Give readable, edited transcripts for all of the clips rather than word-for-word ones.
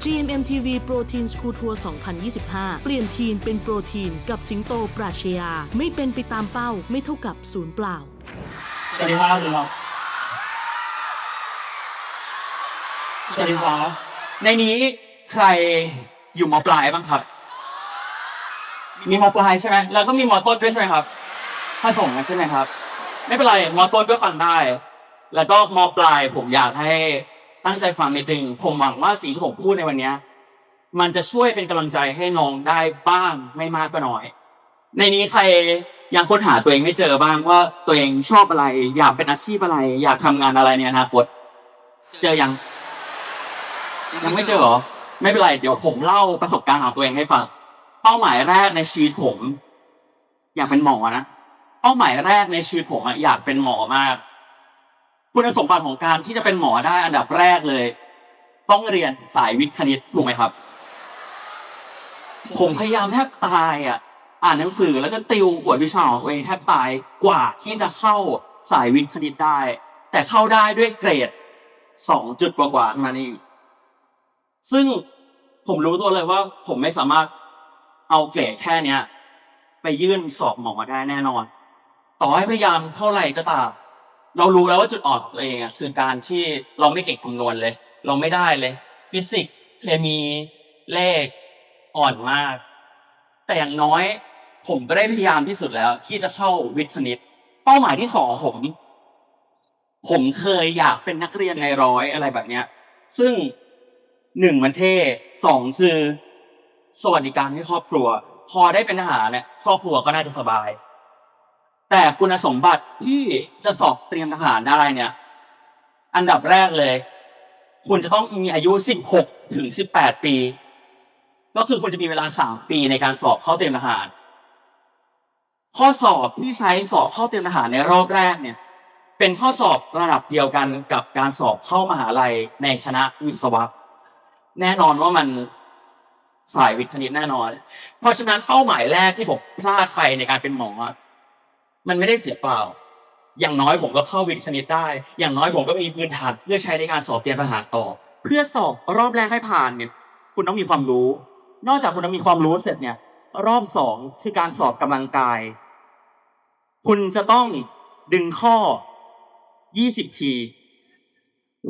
GMMTV Protein School Tour 2025 เปลี่ยนทีนเป็นโปรตีนกับสิงโตปราชญาไม่เป็นไปตามเป้าไม่เท่ากับศูนย์เปล่าสวัสดีครับสวัสดีครับในนี้ใครอยู่ม.ปลายบ้างครับมีม.ปลายใช่ไหมแล้วก็มีม.ต้นด้วยใช่ไหมครับผสมกันใช่ไหมครับไม่เป็นไรม.ต้นก็ฟังได้แล้วก็ม.ปลายผมอยากให้ตั้งใจฟังนิดนึงผมหวังว่าสิ่งที่ผมพูดในวันนี้มันจะช่วยเป็นกำลังใจให้น้องได้บ้างไม่มากก็น้อยในนี้ใครยังค้นหาตัวเองไม่เจอบ้างว่าตัวเองชอบอะไรอยากเป็นอาชีพอะไรอยากทำงานอะไรในอนาคตเจอยังไม่เจอเหรอไม่เป็นไรเดี๋ยวผมเล่าประสบการณ์ของตัวเองให้ฟังเป้าหมายแรกในชีวิตผมอยากเป็นหมอนะเป้าหมายแรกในชีวิตผมอยากเป็นหมอมากคุณสมบัติของการที่จะเป็นหมอได้อันดับแรกเลยต้องเรียนสายวิทย์คณิตถูกไหมครับผมพยายามแทบตายอ่านหนังสือแล้วก็ติวกวดวิชาของตัวเองแทบตายกว่าที่จะเข้าสายวิทย์คณิตได้แต่เข้าได้ด้วยเกรด2 จุดกว่าๆมานี่ซึ่งผมรู้ตัวเลยว่าผมไม่สามารถเอาเกรดแค่เนี้ยไปยื่นสอบหมอได้แน่นอนต่อให้พยายามเท่าไหร่ก็ตามเรารู้แล้วว่าจุดอ่อนของตัวเองคือการที่เราไม่เก่งคำนวณเลยเราไม่ได้เลยฟิสิกส์เคมีเลขอ่อนมากแต่อย่างน้อยผมก็ได้พยายามที่สุดแล้วที่จะเข้าวิทย์คณิตเป้าหมายที่2ผมเคยอยากเป็นนักเรียนในร้อยอะไรแบบเนี้ยซึ่ง1มันเท่2คือสวัสดิการให้ครอบครัวพอได้เป็นทหารเนี่ยครอบครัวก็น่าจะสบายแต่คุณสมบัติที่จะสอบเตรียมทหารได้เนี่ยอันดับแรกเลยคุณจะต้องมีอายุ16 ถึง 18 ปีก็คือคุณจะมีเวลา3 ปีในการสอบเข้าเตรียมทหารข้อสอบที่ใช้สอบเข้าเตรียมทหารในรอบแรกเนี่ยเป็นข้อสอบระดับเดียวกันกับการสอบเข้ามหาลัยในคณะวิศวะแน่นอนว่ามันสายวิทย์คณิตแน่นอนเพราะฉะนั้นเป้าหมายแรกที่ผมพลาดไปในการเป็นหมอมันไม่ได้เสียเปล่าอย่างน้อยผมก็เข้าวิทย์คณิตได้อย่างน้อยผมก็มีพื้นฐานเพื่อใช้ในการสอบเตรียมทหารต่อเพื่อสอบรอบแรกให้ผ่านเนี่ยคุณต้องมีความรู้นอกจากคุณต้องมีความรู้เสร็จเนี่ยรอบ2คือการสอบกำลังกายคุณจะต้องดึงข้อ20 ที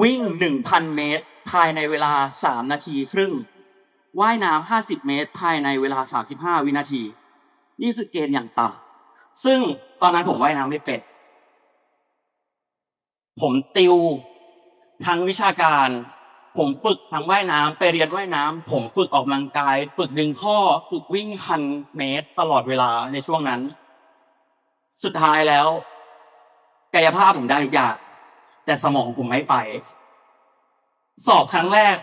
วิ่ง 1,000 เมตรภายในเวลา3 นาทีครึ่งว่ายน้ำ50 เมตรภายในเวลา35 วินาทีนี่คือเกณฑ์อย่างต่ำซึ่งตอนนั้นผมว่ายน้ำไม่เป็นผมติวทั้งวิชาการผมฝึกทั้งว่ายน้ำไปเรียนว่ายน้ำผมฝึกออกกำลังกายฝึกดึงข้อฝึกวิ่ง1,000 เมตรตลอดเวลาในช่วงนั้นสุดท้ายแล้วกายภาพผมได้ทุกอย่างแต่สมองผมไม่ไปสอบครั้งแรก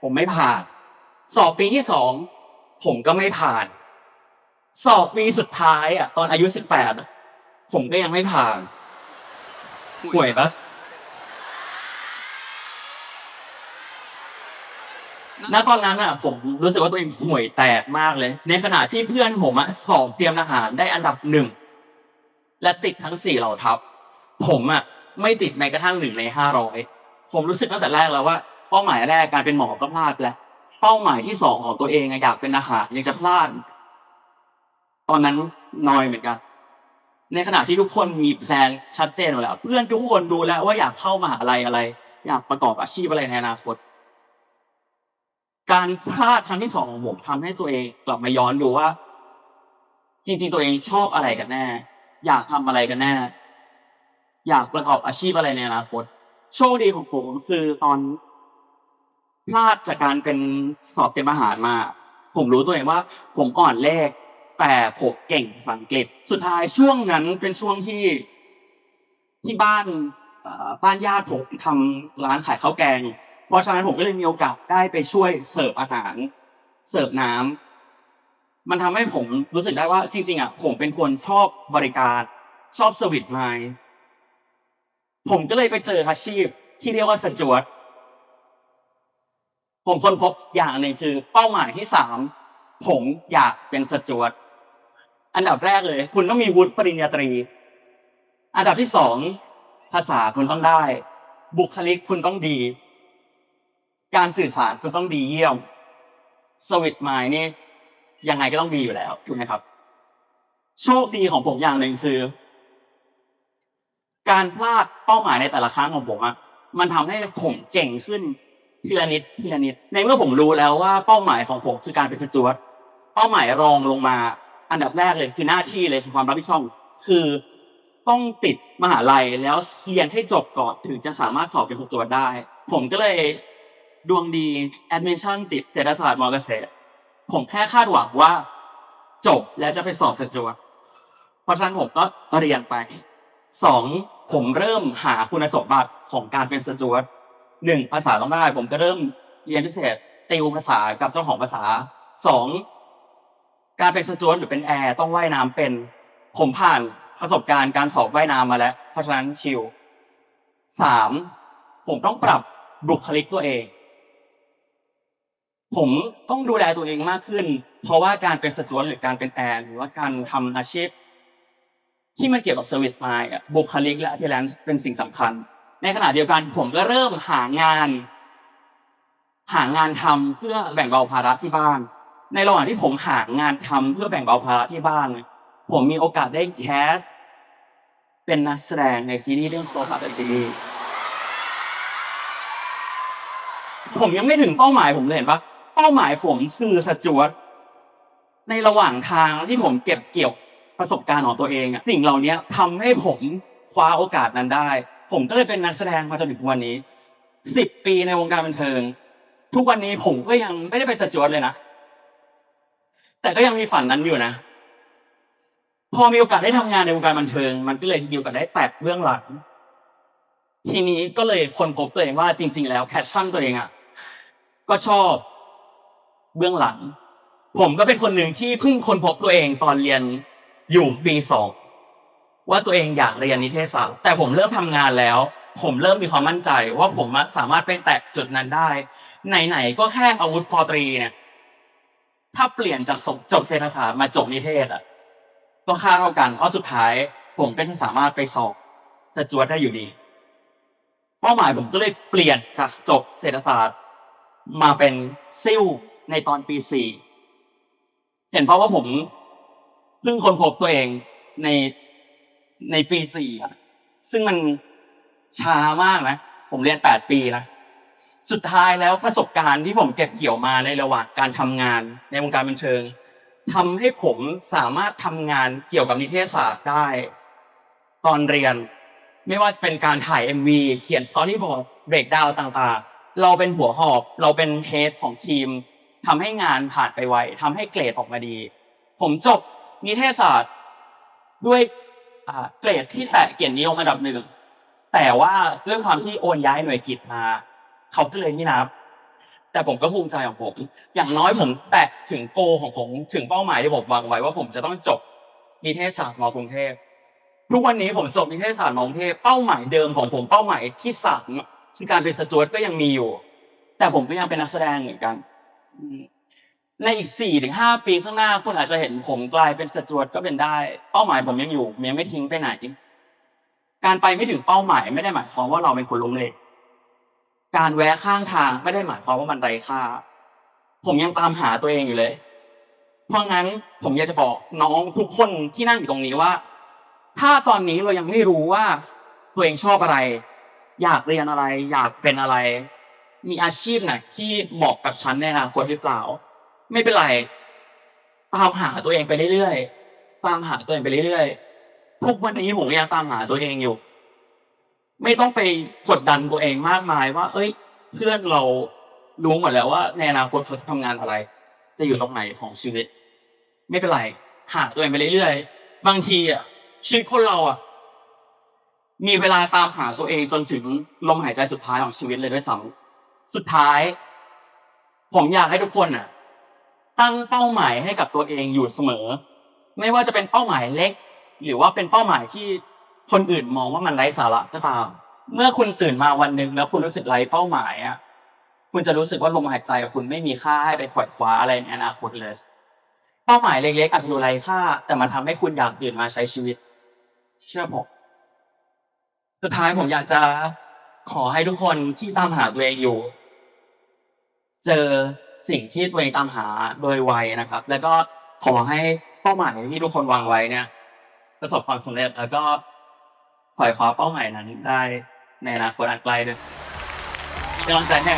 ผมไม่ผ่านสอบปีที่2ผมก็ไม่ผ่านสอบปีสุดท้ายตอนอายุ18ผมก็ยังไม่ผ่านห่วยปะณตอนนั้นผมรู้สึกว่าตัวเองห่วยแตกมากเลยในขณะที่เพื่อนผมสอบเตรียมทหารได้อันดับ1และติดทั้ง4เหล่าทัพผมไม่ติดแม้กระทั่ง1 ใน 500ผมรู้สึกตั้งแต่แรกแล้วว่าเป้าหมายแรกการเป็นหมอก็พลาดแล้วเป้าหมายที่2ของตัวเองอยากเป็นทหารยังจะพลาดตอนนั้นน้อยเหมือนกันในขณะที่ทุกคนมีแพลนชัดเจนหมดแล้วเพื่อนทุกคนดูแล้วว่าอยากเข้ามหาลัยอะไรอยากประกอบอาชีพอะไรในอนาคตการพลาดครั้งที่2ของผมทำให้ตัวเองกลับมาย้อนดูว่าจริงๆตัวเองชอบอะไรกันแน่อยากทำอะไรกันแน่อยากประกอบอาชีพอะไรในอนาคตโชคดีของผมคือตอนพลาดจากการเป็นสอบเตรียมทหารมาผมรู้ตัวเองว่าผมอ่อนเลขแต่ผมเก่งภาษาอังกฤษสุดท้ายช่วงนั้นเป็นช่วงที่บ้านญาติผมทำร้านขายข้าวแกงเพราะฉะนั้นผมก็เลยมีโอกาสได้ไปช่วยเสิร์ฟอาหารเสิร์ฟน้ำมันทำให้ผมรู้สึกได้ว่าจริงๆผมเป็นคนชอบบริการชอบเซอร์วิสไลน์ผมก็เลยไปเจออาชีพที่เรียกว่าสจ๊วตผมค้นพบอย่างหนึ่งคือเป้าหมายที่3ผมอยากเป็นสจ๊วตอันดับแรกเลยคุณต้องมีวุฒิปริญญาตรีอันดับที่2ภาษาคุณต้องได้บุคลิกคุณต้องดี การสื่อสารคือต้องดีเยี่ยมสวิตไมล์นี่ยังไงก็ต้องดีอยู่แล้วถูกไหมครับโชคดีของผมอย่างหนึ่งคือการพลาดเป้าหมายในแต่ละครั้งของผมมันทำให้ผมเก่งขึ้นทีละนิดทีละนิดในเมื่อผมรู้แล้วว่าเป้าหมายของผมคือการเป็นสจ๊วตเป้าหมายรองลงมาอันดับแรกเลยคือหน้าที่เลยคือความรับผิดชอบคือต้องติดมหาลัยแล้วเรียนให้จบก่อนถึงจะสามารถสอบเป็นสจ๊วตได้ผมก็เลยดวงดีแอดมิชชั่นติดเศรษฐศาสตร์มอเกษตรผมแค่คาดหวังว่าจบแล้วจะไปสอบสจ๊วตเพราะฉะนั้นผมก็เรียนไป2ผมเริ่มหาคุณสมบัติของการเป็นสจ๊วต1ภาษาต้องได้ผมก็เริ่มเรียนพิเศษติวภาษากับเจ้าของภาษา2การเป็นสจ๊วตหรือเป็นแอร์ต้องว่ายน้ำเป็นผมผ่านประสบการณ์การสอบว่ายน้ำมาแล้วเพราะฉะนั้นชิล3ผมต้องปรับบุคลิกตัวเองผมต้องดูแลตัวเองมากขึ้นเพราะว่าการเป็นสจ๊วตหรือการเป็นแอร์หรือว่าการทำอาชีพที่มันเกี่ยวกับเซอร์วิสไมล์บุคลิกและattendanceเป็นสิ่งสำคัญในขณะเดียวกันผมก็เริ่มหางานทำเพื่อแบ่งเบาภาระที่บ้านในระหว่างที่ผมหางานทำเพื่อแบ่งเบาภาระที่บ้านผมมีโอกาสได้แคสเป็นนักแสดงในซีรีส์เรื่องโซฟาซีรีส์ผมยังไม่ถึงเป้าหมายผมเลยเห็นปะเป้าหมายผมคือสจ๊วตในระหว่างทางที่ผมเก็บเกี่ยวประสบการณ์ของตัวเองสิ่งเหล่านี้ทำให้ผมคว้าโอกาสนั้นได้ผมก็เลยเป็นนักแสดงมาจนถึงวันนี้10 ปีในวงการบันเทิงทุกวันนี้ผมก็ยังไม่ได้เป็นสจ๊วตเลยนะแต่ก็ยังมีฝันนั้นอยู่นะพอมีโอกาสได้ทำงานในวงการบันเทิงมันก็เลยมีโอกาสได้แตะเบื้องหลังทีนี้ก็เลยค้นพบตัวเองว่าจริงๆแล้วแพชชั่นตัวเองก็ชอบเบื้องหลังผมก็เป็นคนหนึ่งที่เพิ่งค้นพบตัวเองตอนเรียนอยู่ปี2ว่าตัวเองอยากเรียนนิเทศศาสตร์แต่ผมเริ่มทำงานแล้วผมเริ่มมีความมั่นใจว่าผมสามารถไปแตะจุดนั้นได้ไหนๆก็แค่อาวุธป.ตรีเนี่ยถ้าเปลี่ยนจากจบเศรษฐศาสตร์มาจบนิเทศก็ค่าเท่ากันเพราะสุดท้ายผมก็จะสามารถไปสอบสจ๊วตได้อยู่ดีเป้าหมายผมก็เลยเปลี่ยนจากจบเศรษฐศาสตร์มาเป็นซิ่วในตอนปี4เห็นเพราะว่าผมเพิ่งค้นพบตัวเองในปี4ซึ่งมันช้ามากนะผมเรียน8 ปีนะสุดท้ายแล้วประสบการณ์ที่ผมเก็บเกี่ยวมาในระหว่างการทำงานในวงการบันเทิงทำให้ผมสามารถทำงานเกี่ยวกับนิเทศศาสตร์ได้ตอนเรียนไม่ว่าจะเป็นการถ่าย MV เขียนสตอรี่บอร์ดเบรกดาวน์ต่างๆเราเป็นหัวหอกเราเป็นเฮดของทีมทำให้งานผ่านไปไวทำให้เกรดออกมาดีผมจบนิเทศศาสตร์ด้วยเกรดที่แตะเกียรตินิยมอันดับ1แต่ว่าด้วยความที่โอนย้ายหน่วยกิตมาเขาก็เลยไม่นับแต่ผมก็ภูมิใจของผมอย่างน้อยผมแตะถึงโกของผมถึงเป้าหมายที่ผมวางไว้ว่าผมจะต้องจบนิเทศศาสตร์ม.กรุงเทพทุกวันนี้ผมจบนิเทศศาสตร์ม.กรุงเทพเป้าหมายเดิมของผมเป้าหมายที่3คือการเป็นสจ๊วตก็ยังมีอยู่แต่ผมก็ยังเป็นนักแสดงเหมือนกันในอีก 4-5 ปีข้างหน้าคุณอาจจะเห็นผมกลายเป็นสจ๊วตก็เป็นได้เป้าหมายผมยังอยู่ยังไม่ทิ้งไปไหนการไปไม่ถึงเป้าหมายไม่ได้หมายความว่าเราเป็นคนล้มเหลวการแวะข้างทางไม่ได้หมายความว่ามันไร้ค่าผมยังตามหาตัวเองอยู่เลยเพราะงั้นผมอยากจะบอกน้องทุกคนที่นั่งอยู่ตรงนี้ว่าถ้าตอนนี้เรายังไม่รู้ว่าตัวเองชอบอะไรอยากเรียนอะไรอยากเป็นอะไรมีอาชีพไหนที่เหมาะกับฉันในอนาคตหรือเปล่าไม่เป็นไรตามหาตัวเองไปเรื่อยๆตามหาตัวเองไปเรื่อยๆทุกวันนี้ผมยังตามหาตัวเองอยู่ไม่ต้องไปกดดันตัวเองมากมายว่าเอ้ยเพื่อนเรารู้หมดแล้วว่าในอนาคตเขาจะทำงานอะไรจะอยู่ตรงไหนของชีวิตไม่เป็นไรหาตัวเองไปเรื่อยๆบางทีชีวิตคนเรามีเวลาตามหาตัวเองจนถึงลมหายใจสุดท้ายของชีวิตเลยด้วยซ้ำสุดท้ายผมอยากให้ทุกคนตั้งเป้าหมายให้กับตัวเองอยู่เสมอไม่ว่าจะเป็นเป้าหมายเล็กหรือว่าเป็นเป้าหมายที่คนอื่นมองว่ามันไร้สาระก็ตามเมื่อคุณตื่นมาวันหนึ่งแล้วคุณรู้สึกไร้เป้าหมายคุณจะรู้สึกว่าลมหายใจของคุณไม่มีค่าให้ไปขวดคว้าอะไรในอนาคตเลยเป้าหมายเล็กๆอาจจะดูไร้ค่าแต่มันทำให้คุณอยากตื่นมาใช้ชีวิตเชื่อผมสุดท้ายผมอยากจะขอให้ทุกคนที่ตามหาตัวเองอยู่ เจอสิ่งที่ตัวเองตามหาโดยไวนะครับ แล้วก็ขอให้เป้าหมายที่ทุกคนวางไว้เนี่ยประสบความสำเร็จแล้วก็ขอให้คว้าเป้าหมายนั้นได้ในอนาคตอันใกล้ด้วยเป็นกำลังใจให้